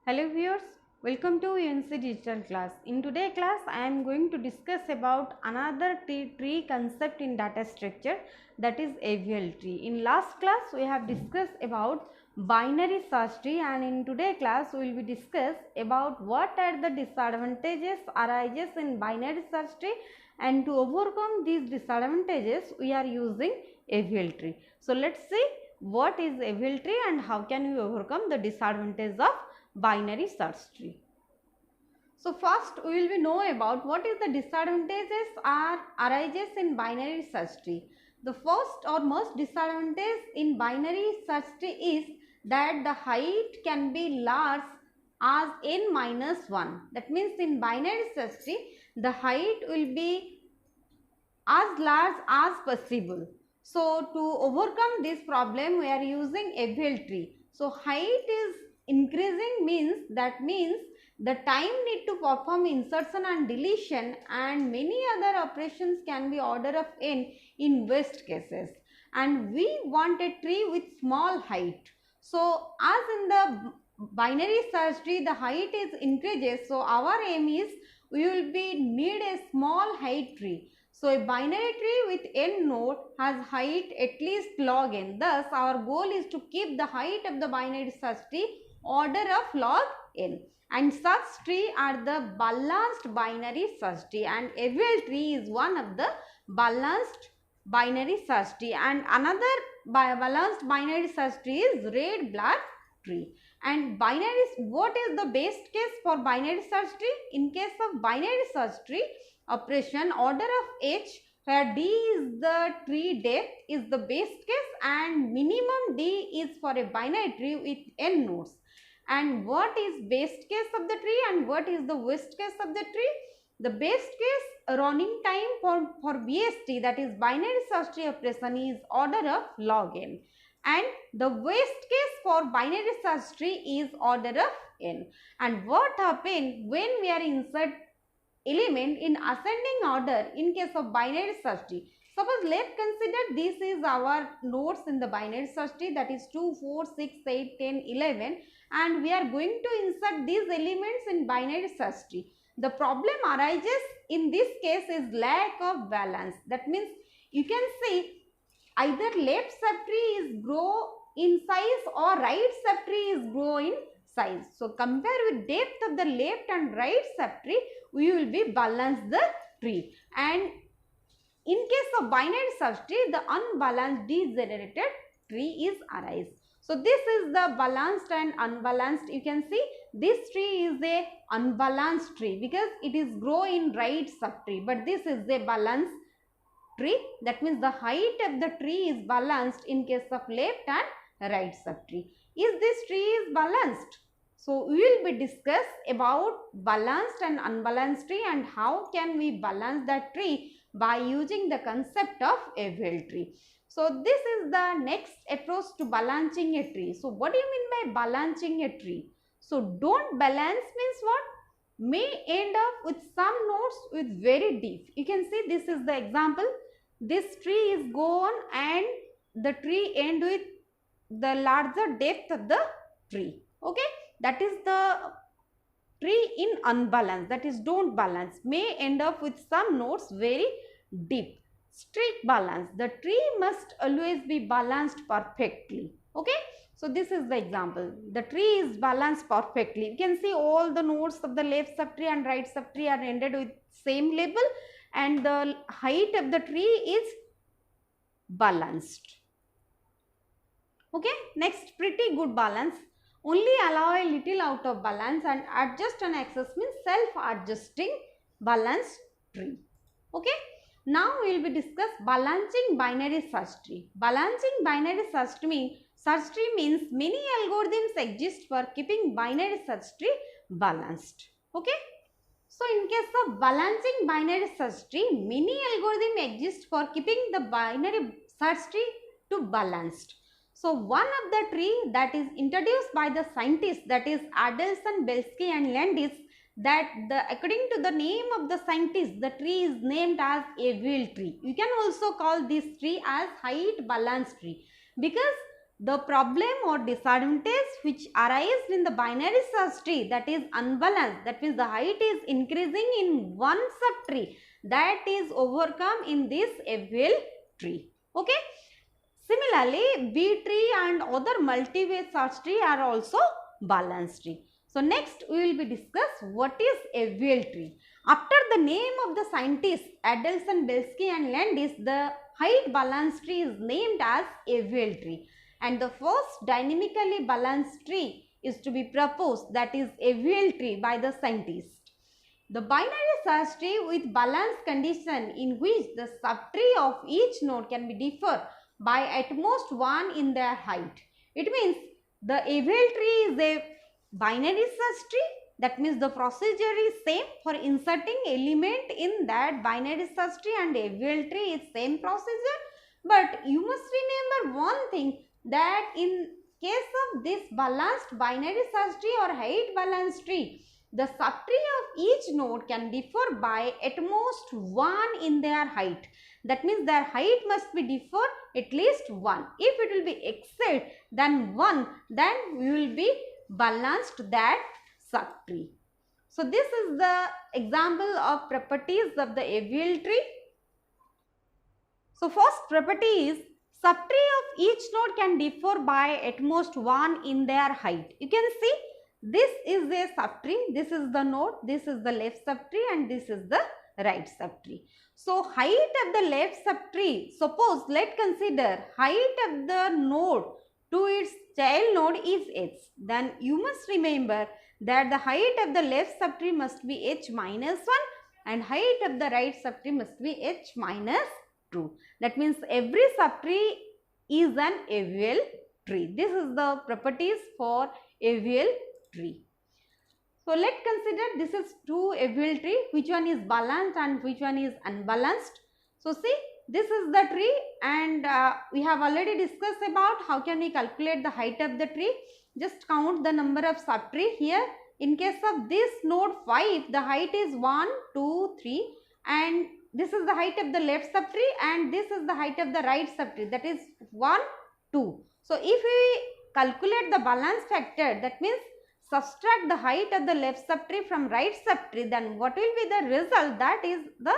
Hello viewers, welcome to UNC Digital class. In today's class, I am going to discuss about another tree concept in data structure, that is AVL tree. In last class, we have discussed about binary search tree, and in today's class, we will be discuss about what are the disadvantages arises in binary search tree, and to overcome these disadvantages, we are using AVL tree. So let's see what is AVL tree and how can we overcome the disadvantages of binary search tree. So first we will be know about what is the disadvantages arises in binary search tree. The first or most disadvantage in binary search tree is that the height can be large as n minus 1. That means in binary search tree the height will be as large as possible. So to overcome this problem we are using AVL tree. So height is increasing means the time need to perform insertion and deletion and many other operations can be order of n in worst cases, and we want a tree with small height. So as in the binary search tree the height is increases, so our aim is we will be need a small height tree. So a binary tree with n node has height at least log n. Thus our goal is to keep the height of the binary search tree order of log n, and such tree are the balanced binary search tree, and AVL tree is one of the balanced binary search tree, and another balanced binary search tree is red black tree. And binary, what is the best case for binary search tree? In case of binary search tree operation, order of h where d is the tree depth is the best case and minimum d is for a binary tree with n nodes. And what is best case of the tree and what is the worst case of the tree? The best case running time for BST, that is binary search tree operation, is order of log n, and the worst case for binary search tree is order of n. And what happen when we are insert element in ascending order in case of binary search tree? Suppose let's consider this is our nodes in the binary search tree, that is 2, 4, 6, 8, 10, 11, and we are going to insert these elements in binary search tree. The problem arises in this case is lack of balance. That means you can see either left subtree is grow in size or right subtree is grow in size. So compare with depth of the left and right subtree, we will be balance the tree, and in case of binary search tree the unbalanced degenerated tree is arise. So this is the balanced and unbalanced. You can see this tree is a unbalanced tree because it is grow in right subtree, but this is a balanced tree. That means the height of the tree is balanced in case of left and right subtree. Is this tree is balanced? So we will be discuss about balanced and unbalanced tree and how can we balance that tree by using the concept of AVL tree. So this is the next approach to balancing a tree. So what do you mean by balancing a tree? So don't balance means what? May end up with some nodes with very deep. You can see this is the example. This tree is gone and the tree end with the larger depth of the tree. Okay, that is the tree in unbalance, that is don't balance, may end up with some nodes very deep. Strict balance, the tree must always be balanced perfectly. Okay, so this is the example. The tree is balanced perfectly. You can see all the nodes of the left subtree and right subtree are ended with same level and the height of the tree is balanced. Okay, next, pretty good balance. Only allow a little out of balance and adjust an axis means self-adjusting balance tree. Okay, now we will be discuss balancing binary search tree. Balancing binary search tree means many algorithms exist for keeping binary search tree balanced. Okay, so in case of balancing binary search tree, many algorithms exist for keeping the binary search tree to balanced. So one of the tree that is introduced by the scientists, that is Adelson, Belsky and Landis, that according to the name of the scientist, the tree is named as AVL tree. You can also call this tree as height balance tree because the problem or disadvantage which arises in the binary search tree, that is unbalanced, that means the height is increasing in one subtree, that is overcome in this FVL tree. Okay. Similarly, B tree and other multi-way search tree are also balanced tree. So next we will be discuss what is FVL tree. After the name of the scientists Adelson, Belsky and Landis, the height balance tree is named as FVL tree, and the first dynamically balanced tree is to be proposed, that is FVL tree, by the scientist. The binary search tree with balanced condition in which the subtree of each node can be differ by at most 1 in their height. It means the FVL tree is a binary search tree. That means the procedure is same for inserting element in that binary search tree, and FVL tree is same procedure. But you must remember one thing, that in case of this balanced binary search tree or height balanced tree, the subtree of each node can differ by at most 1 in their height. That means their height must be differ at least 1. If it will be exceed than 1, then we will be balanced that subtree. So this is the example of properties of the FVL tree. So first property is subtree of each node can differ by at most 1 in their height. You can see this is a subtree, this is the node, this is the left subtree and this is the right subtree. So height of the left subtree, suppose let's consider height of the node to its child node is h, then you must remember that the height of the left subtree must be h minus 1 and height of the right subtree must be h minus 2. That means every subtree is an FVL tree. This is the properties for FVL tree. So let's consider this is two FVL tree, which one is balanced and which one is unbalanced. So see, this is the tree, and we have already discussed about how can we calculate the height of the tree. Just count the number of subtree here. In case of this node 5, the height is 1, 2, 3 and this is the height of the left subtree and this is the height of the right subtree, that is 1, 2. So if we calculate the balance factor, that means subtract the height of the left subtree from right subtree, then what will be the result? That is the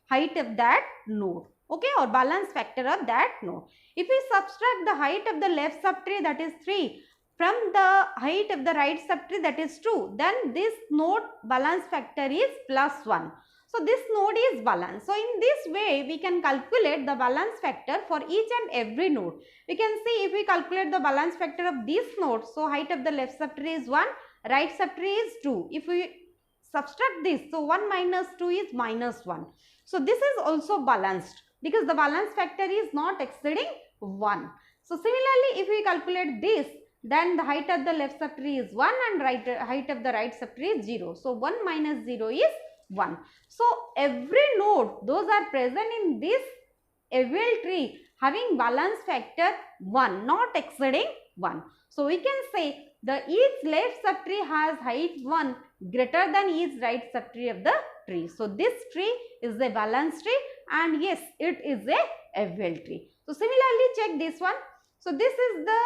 height of that node, okay, or balance factor of that node. If we subtract the height of the left subtree, that is 3, from the height of the right subtree, that is 2, then this node balance factor is plus 1. So this node is balanced. So in this way we can calculate the balance factor for each and every node. We can see if we calculate the balance factor of this node, so height of the left subtree is 1, right subtree is 2. If we subtract this, so 1 minus 2 is minus 1. So this is also balanced because the balance factor is not exceeding 1. So similarly, if we calculate this, then the height of the left subtree is 1 and height of the right subtree is 0. So 1 minus 0 is 1. So every node, those are present in this FVL tree having balance factor 1, not exceeding 1. So we can say the each left subtree has height 1 greater than each right subtree of the tree. So this tree is a balance tree and yes, it is a FVL tree. So similarly, check this one. So this is the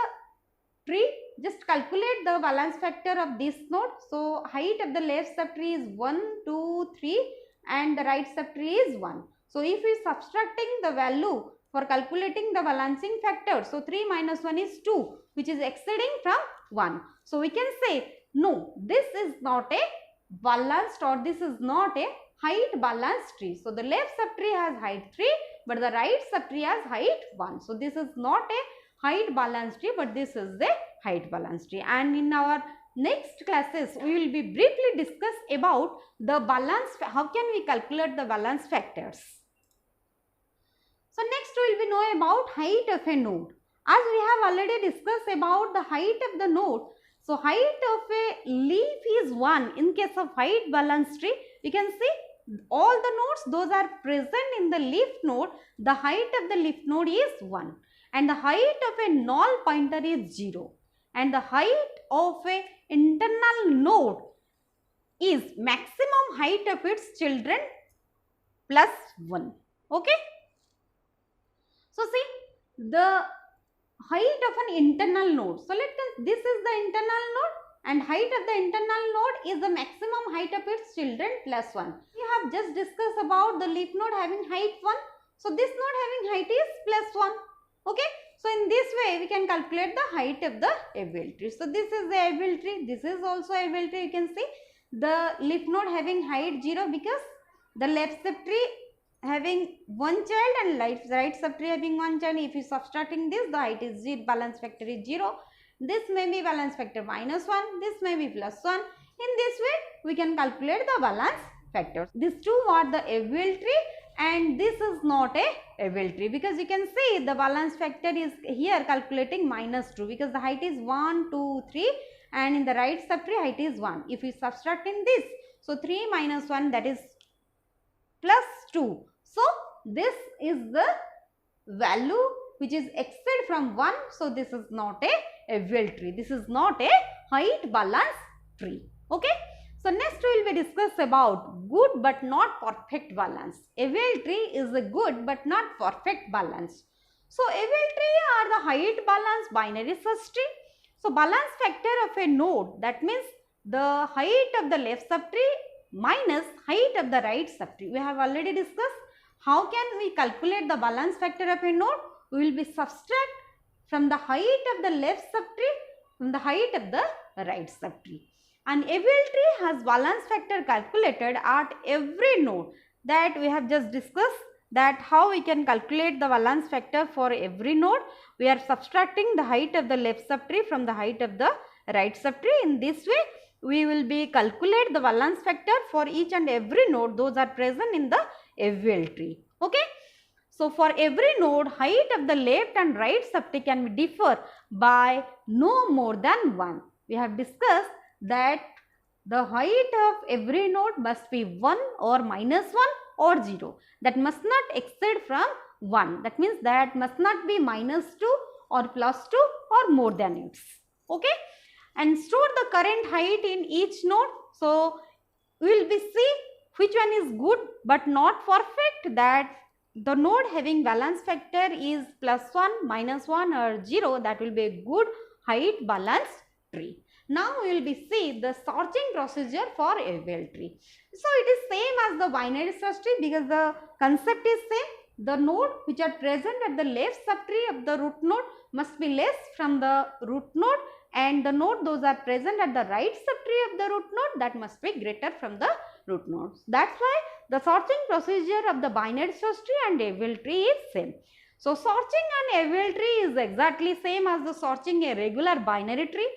tree. Just calculate the balance factor of this node. So height of the left subtree is 1, 2, 3 and the right subtree is 1. So if we subtracting the value for calculating the balancing factor, so 3 minus 1 is 2, which is exceeding from 1. So we can say no, this is not a balanced or this is not a height balanced tree. So the left subtree has height 3 but the right subtree has height 1. So this is not a height balanced tree but this is the height balanced tree. And in our next classes we will be briefly discuss about the balance, how can we calculate the balance factors. So next we will be know about height of a node. As we have already discussed about the height of the node, so height of a leaf is 1 in case of height balance tree. You can see all the nodes, those are present in the leaf node, the height of the leaf node is 1 and the height of a null pointer is 0 and the height of a internal node is maximum height of its children plus 1. Okay. So see, the height of an internal node. So this is the internal node and height of the internal node is the maximum height of its children plus 1. We have just discussed about the leaf node having height 1. So this node having height is plus 1. Okay. So in this way we can calculate the height of the AVL tree. So this is the AVL tree. This is also AVL tree. You can see the leaf node having height 0 because the left subtree having one child and right subtree having one child. If you subtracting this, the height is 0, balance factor is 0. This may be balance factor minus 1, this may be plus 1. In this way, we can calculate the balance factors. These two are the AVL tree and this is not a AVL tree because you can see the balance factor is here calculating minus 2 because the height is 1, 2, 3 and in the right subtree height is 1. If we subtract in this, so 3 minus 1 that is plus 2. So this is the value which is exceed from 1. So this is not a AVL tree. This is not a height balance tree. Okay. So next we will be discuss about good but not perfect balance. AVL tree is a good but not perfect balance. So AVL tree are the height balance binary search tree. So balance factor of a node, that means the height of the left subtree minus height of the right subtree. We have already discussed how can we calculate the balance factor of a node. We will be subtract from the height of the left subtree from the height of the right subtree. And AVL tree has balance factor calculated at every node, that we have just discussed that how we can calculate the balance factor for every node. We are subtracting the height of the left subtree from the height of the right subtree. In this way, we will be calculate the balance factor for each and every node those are present in the AVL tree. Okay. So for every node, height of the left and right subtree can differ by no more than 1. We have discussed that the height of every node must be 1 or minus 1 or 0. That must not exceed from 1. That means that must not be minus 2 or plus 2 or more than it. Okay. And store the current height in each node. So we will be see which one is good but not perfect, that the node having balance factor is plus 1, minus 1 or 0, that will be a good height balance tree. Now we will be see the sorting procedure for AVL tree. So it is same as the binary search tree because the concept is same. The node which are present at the left subtree of the root node must be less from the root node, and the node those are present at the right subtree of the root node that must be greater from the root nodes. That's why the sorting procedure of the binary search tree and AVL tree is same. So sorting an AVL tree is exactly same as the sorting a regular binary tree.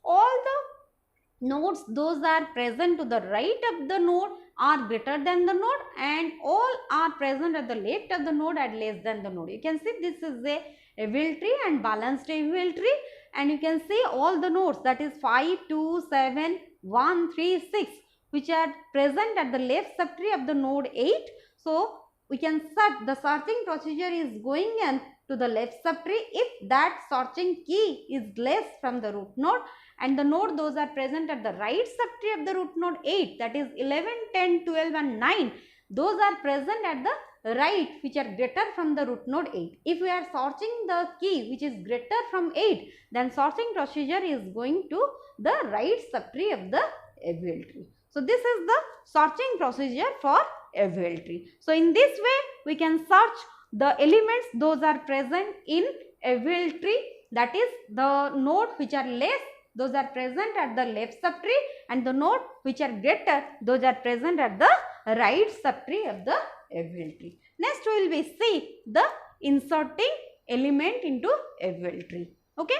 All the nodes those are present to the right of the node are greater than the node, and all are present at the left of the node are less than the node. You can see this is a AVL tree and balanced AVL tree, and you can see all the nodes, that is 5, 2, 7, 1, 3, 6 which are present at the left subtree of the node 8. So we can set the sorting procedure is going in to the left subtree if that sorting key is less from the root node, and the node those are present at the right subtree of the root node 8, that is 11, 10, 12 and 9, those are present at the right which are greater from the root node 8. If we are sorting the key which is greater from 8, then sorting procedure is going to the right subtree of the AVL tree. So this is the sorting procedure for AVL tree. So in this way we can search the elements those are present in AVL tree, that is the node which are less, those are present at the left subtree, and the node which are greater, those are present at the right subtree of the AVL tree. Next we will be see the inserting element into AVL tree. Okay.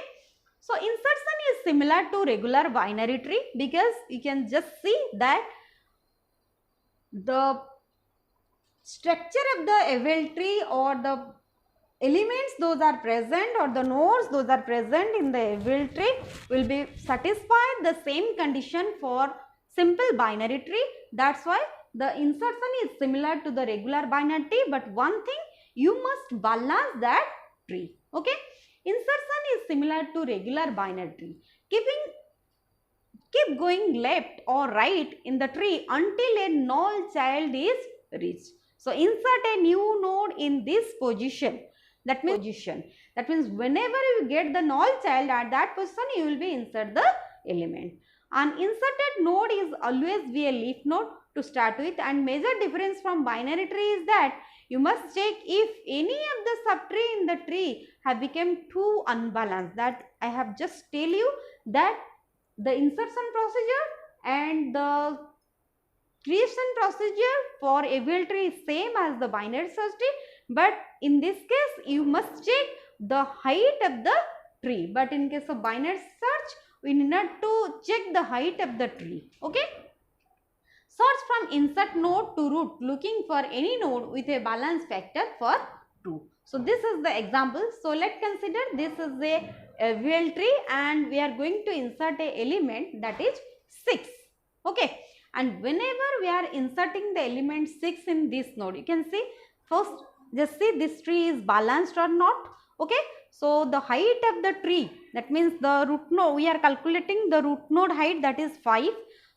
So insertion is similar to regular binary tree because you can just see that the structure of the AVL tree or the elements those are present or the nodes those are present in the AVL tree will be satisfied the same condition for simple binary tree. That's why the insertion is similar to the regular binary tree, but one thing, you must balance that tree. Okay. Insertion is similar to regular binary tree. Keep going left or right in the tree until a null child is reached. So insert a new node in this position. That means position. That means whenever you get the null child at that position, you will be insert the element. An inserted node is always be a leaf node to start with, and major difference from binary tree is that you must check if any of the subtree in the tree have become too unbalanced. That I have just tell you that the insertion procedure and the creation procedure for AVL tree is same as the binary search tree, but in this case you must check the height of the tree, but in case of binary search we need not to check the height of the tree. Okay. Search from insert node to root looking for any node with a balance factor for 2. So this is the example. So let's consider this is a AVL tree and we are going to insert a element that is 6. Okay. And whenever we are inserting the element 6 in this node, you can see first just see this tree is balanced or not. Okay. So the height of the tree, that means the root node, we are calculating the root node height, that is 5.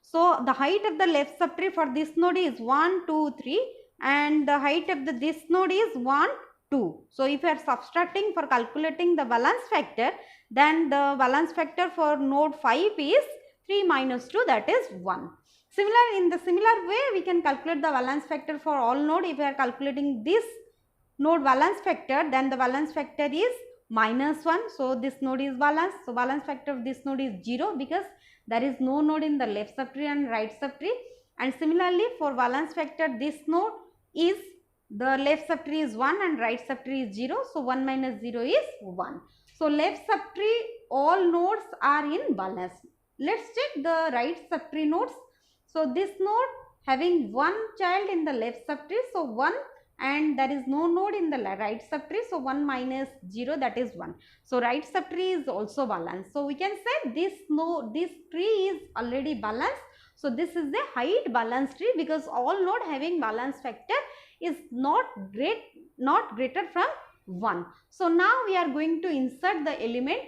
So the height of the left subtree for this node is 1, 2, 3 and the height of this node is 1, 2. So if you are subtracting for calculating the balance factor, then the balance factor for node 5 is 3 minus 2, that is 1. In the similar way we can calculate the balance factor for all node. If we are calculating this node balance factor, then the balance factor is minus 1. So this node is balanced. So balance factor of this node is 0 because there is no node in the left subtree and right subtree. And similarly for balance factor, this node is the left subtree is 1 and right subtree is 0. So 1 minus 0 is 1. So left subtree all nodes are in balance. Let's check the right subtree nodes. So this node having one child in the left subtree, so 1, and there is no node in the right subtree, so 1 minus 0, that is 1. So right subtree is also balanced. So we can say this tree is already balanced. So this is the height balanced tree because all node having balance factor is not greater from 1. So now we are going to insert the element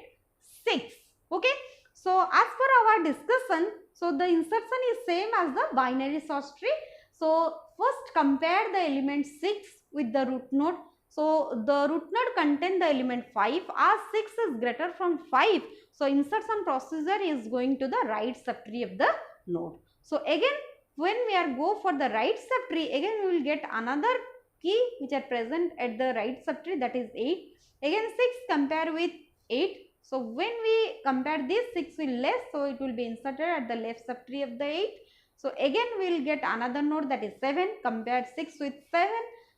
6. Okay. So as per our discussion, so the insertion is same as the binary search tree. So first compare the element 6 with the root node. So the root node contain the element 5. As 6 is greater from 5, so insertion procedure is going to the right subtree of the node. So again when we are go for the right subtree, again we will get another key which are present at the right subtree, that is 8. Again 6 compare with 8. So when we compare this, 6 will less, so it will be inserted at the left subtree of the 8. So again we will get another node, that is 7, compare 6 with 7.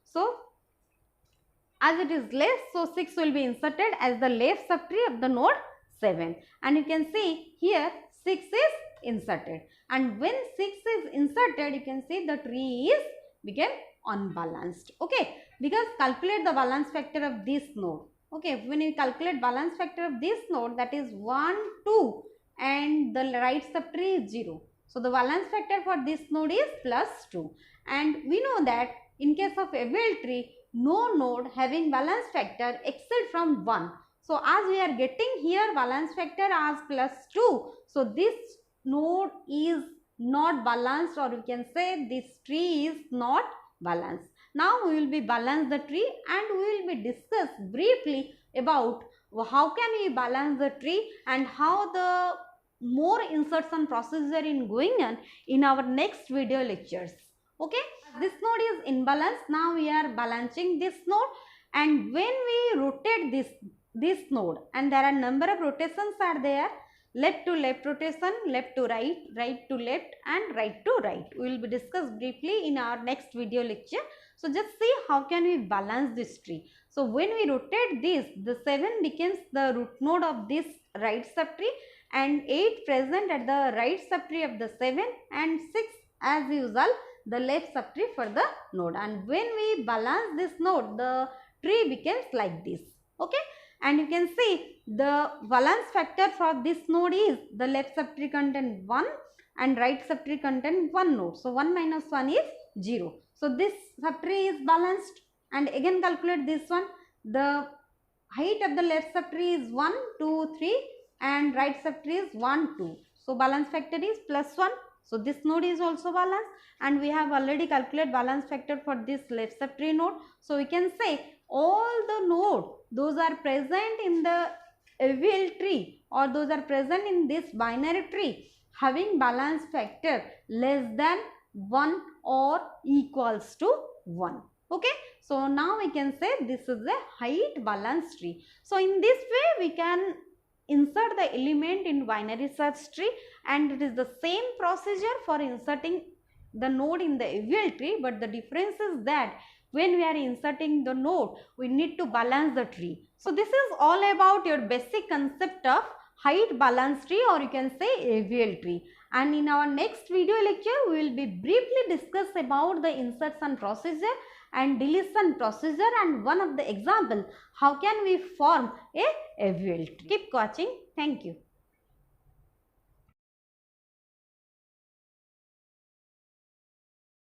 So as it is less, so 6 will be inserted as the left subtree of the node 7. And you can see here 6 is inserted. And when 6 is inserted, you can see the tree is became unbalanced. Okay, because calculate the balance factor of this node. Okay, when you calculate balance factor of this node, that is 1, 2 and the right subtree is 0. So the balance factor for this node is plus 2. And we know that in case of AVL tree, no node having balance factor exceed from 1. So as we are getting here balance factor as plus 2, so this node is not balanced, or we can say this tree is not balanced. Now we will be balance the tree and we will be discuss briefly about how can we balance the tree and how the more insertion procedure in going on in our next video lectures. Okay, this node is imbalanced. Now we are balancing this node, and when we rotate this node, and there are number of rotations are there, left to left rotation, left to right, right to left and right to right. We will be discussed briefly in our next video lecture. So just see how can we balance this tree. So when we rotate this, the 7 becomes the root node of this right subtree and 8 present at the right subtree of the 7 and 6 as usual the left subtree for the node. And when we balance this node, the tree becomes like this. Okay. And you can see the balance factor for this node is the left subtree contain 1 and right subtree contain 1 node. So 1 minus 1 is 0. So this subtree is balanced, and again calculate this one. The height of the left subtree is 1, 2, 3 and right subtree is 1, 2. So balance factor is plus 1. So this node is also balanced, and we have already calculated balance factor for this left subtree node. So we can say all the node those are present in the AVL tree or those are present in this binary tree having balance factor less than 1 or equals to 1. Okay, so now we can say this is a height balance tree. So in this way we can insert the element in binary search tree, and it is the same procedure for inserting the node in the AVL tree, but the difference is that when we are inserting the node, we need to balance the tree. So this is all about your basic concept of height balance tree, or you can say AVL tree. And in our next video lecture, we will be briefly discuss about the insertion procedure and deletion procedure, and one of the example how can we form a AVL tree. Keep watching. Thank you.